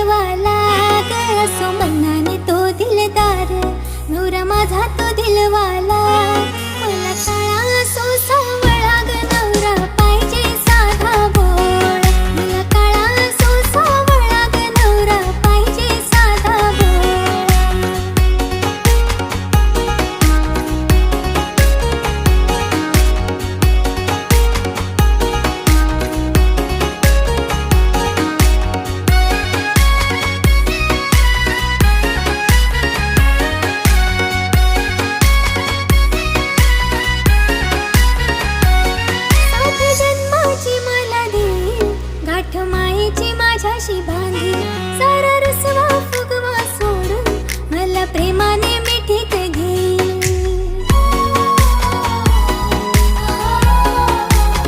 दिलवाला ग असो मनाने तो दिलदार नवरा माझा तो दिलवाला मला काळा असो सावळा ग नवरा पाहिजे साधा भोळ मला काळा असो सावळा ग नवरा पाहिजे साधा गाठ मायेची माझ्याशी